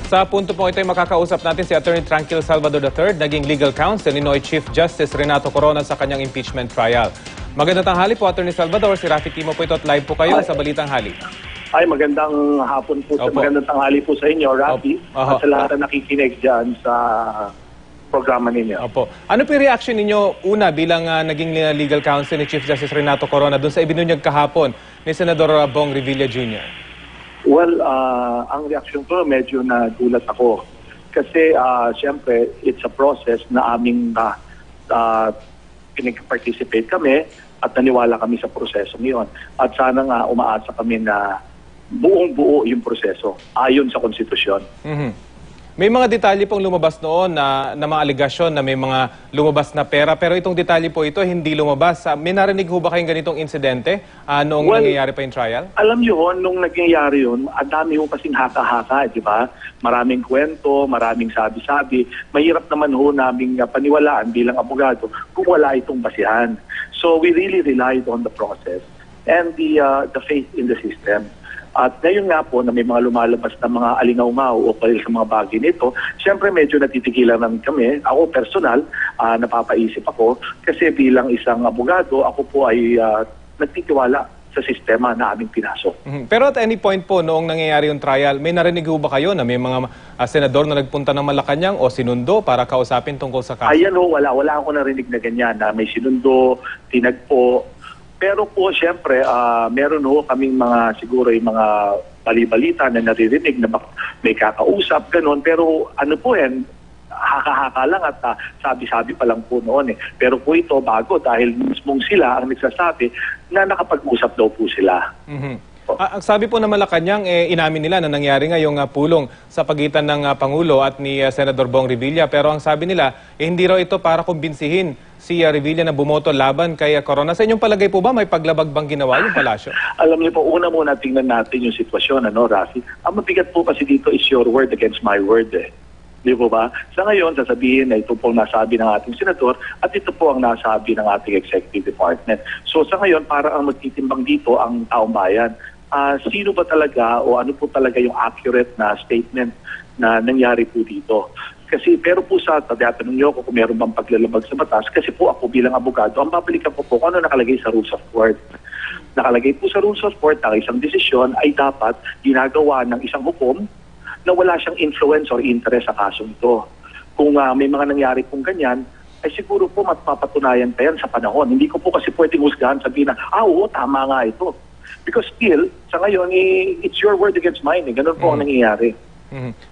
Sa punto po ito ay makakausap natin si Attorney Tranquil Salvador III, naging legal counsel ni Noy Chief Justice Renato Corona sa kanyang impeachment trial. Magandang tanghali po, Attorney Salvador. Si Rafi Timo po ito at live po kayo sa Balitang Hali. Ay, magandang hapon po. Magandang tanghali po sa inyo, Rafi. At sa lahat na nakikinig dyan sa programa ninyo. Opo. Ano po yung reaction ninyo una bilang naging legal counsel ni Chief Justice Renato Corona doon sa ibinunyag kahapon ni Senador Bong Revilla Jr.? Well, ang reaction ko medyo nagulat ako. Kasi siyempre, it's a process na aming pinag-participate kami at naniwala kami sa proseso ngayon. At sana nga umaasa kami na buong-buo yung proseso ayon sa konstitusyon. May mga detalye pong lumabas noon na mga aligasyon na may mga lumabas na pera, pero itong detalye po ito hindi lumabas. May narinig ho ba kayong ganitong insidente noong nangyayari pa yung trial? Alam niyo, nung nangyayari yun, ang dami ho kasing haka-haka, di ba? Maraming kwento, maraming sabi-sabi. Mahirap naman ho naming paniwalaan bilang abogado kung wala itong basihan. So we really relied on the process and the faith in the system. At ngayon nga po na may mga lumalabas na mga alingaw-ngaw o pahil sa mga bagay nito, siyempre medyo natitigilan namin kami. Ako personal, napapaisip ako kasi bilang isang abogado, ako po ay nagtitiwala sa sistema na aming pinasok. Pero at any point po noong nangyayari yung trial, may narinig ba kayo na may mga senador na nagpunta ng Malacanang o sinundo para kausapin tungkol sa kaso? Ayan ho, wala ako narinig na ganyan na may sinundo, tinagpo. Pero po, siyempre, meron ho kaming siguro yung mga bali-balita na naririnig na may kakausap, ganun. Pero ano po yan, haka-haka lang at sabi-sabi pa lang po noon eh. Pero po ito bago dahil mismong sila ang nagsasabi na nakapag-usap daw po sila. Ang sabi po ng Malacanang, inamin nila na nangyari nga yung pulong sa pagitan ng Pangulo at ni Senador Bong Revilla. Pero ang sabi nila, hindi raw ito para kumbinsihin si Revilla na bumoto laban kay Corona. Sa inyong palagay po ba may paglabag bang ginawa yung palasyo? Alam niyo po, una muna tingnan natin yung sitwasyon, Rafi? Ang mabigat po kasi dito is your word against my word eh. Di po ba? Sa ngayon, sasabihin na ito po ang nasabi ng ating senador at ito po ang nasabi ng ating executive department. So sa ngayon, para ang magtitimbang dito ang taong bayan. Sino ba talaga o ano po talaga yung accurate na statement na nangyari po dito? Kasi pero po sa tatanong niyo kung meron bang paglalabag sa batas, kasi po ako bilang abogado, ang babalikan po kung ano nakalagay sa rules of court. Nakalagay po sa rules of court na isang desisyon ay dapat ginagawa ng isang hukom na wala siyang influence or interest sa kasong ito. Kung may mga nangyari pong ganyan, ay siguro po mapapatunayan pa yan sa panahon. Hindi ko po kasi pwedeng husgahan, sabihin na, oo, tama nga ito. Because still, sa ngayon, it's your word against mine. Ganun po ang nangyayari.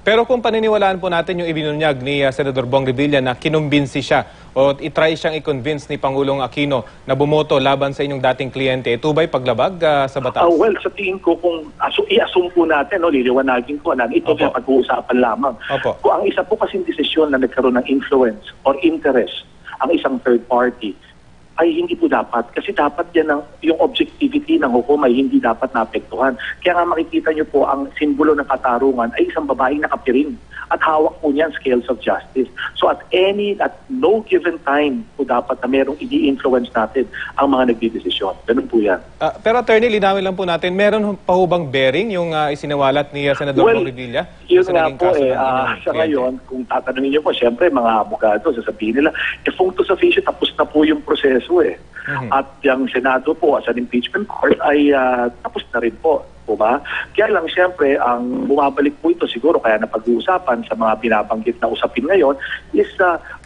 Pero kung paniniwalaan po natin yung ibinunyag ni Senador Bong Revilla na kinumbinsi siya o itry siyang i-convince ni Pangulong Aquino na bumoto laban sa inyong dating kliyente, ito ba'y paglabag sa batas? Well, sa tingin ko, kung i-assume po natin, liliwanagin ko na ito ay pag-uusapan lamang. Kung ang isa po kasing desisyon na nagkaroon ng influence or interest ang isang third party, ay hindi po dapat. Kasi dapat yan yung objectivity ng hukom ay hindi dapat naapektuhan. Kaya nga makikita nyo po ang simbolo ng katarungan ay isang babaeng nakapiring at hawak po niyan scales of justice. So at no given time po dapat na merong i-influence natin ang mga nagdidesisyon. Ganun po yan. Pero attorney, linawin lang po natin, meron pa ho bang bearing yung isinawalat ni Senador Bong Revilla? Yun nga po sa ngayon, kung tatanungin nyo po, siyempre mga abogado, sasabihin nila, functus officio, tapos na po yung proseso eh. At yung Senado po as an impeachment court ay tapos na rin po. Ba? Kaya lang siyempre ang bumabalik po ito siguro kaya napag-uusapan sa mga binabanggit na usapin ngayon is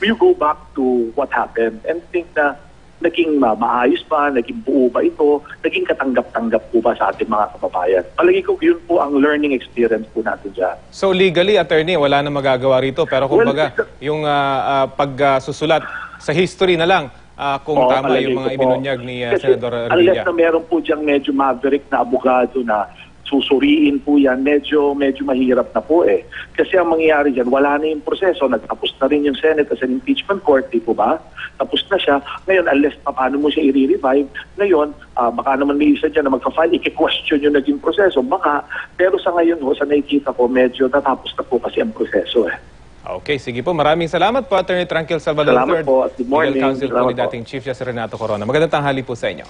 you go back to what happened and think na naging maayos ba, naging buo ba ito, naging katanggap-tanggap po ba sa ating mga kababayan. Palagi ko yun po ang learning experience po natin dyan. So legally, attorney, wala na magagawa rito pero kumbaga yung pagsusulat sa history na lang kung tama yung mga ibinunyag ni Senador Revilla. Unless na meron po diyang medyo maverick na abogado na susuriin po yan, medyo mahirap na po eh. Kasi ang mangyayari dyan, wala na yung proseso, nagtapos na rin yung Senate as an impeachment court, di po ba? Tapos na siya. Ngayon, unless paano mo siya i-revive, ngayon, baka naman may isa dyan na magka-file, i-question yung naging proseso, baka. Pero sa ngayon, sa nakikita ko, medyo natapos na po kasi ang proseso eh. Okay, sige po. Maraming salamat po, Attorney Tranquil Salvador III. Salamat po at good morning. Legal Counsel po ni dating Chief Justice Renato Corona. Magandang tanghali po sa inyo.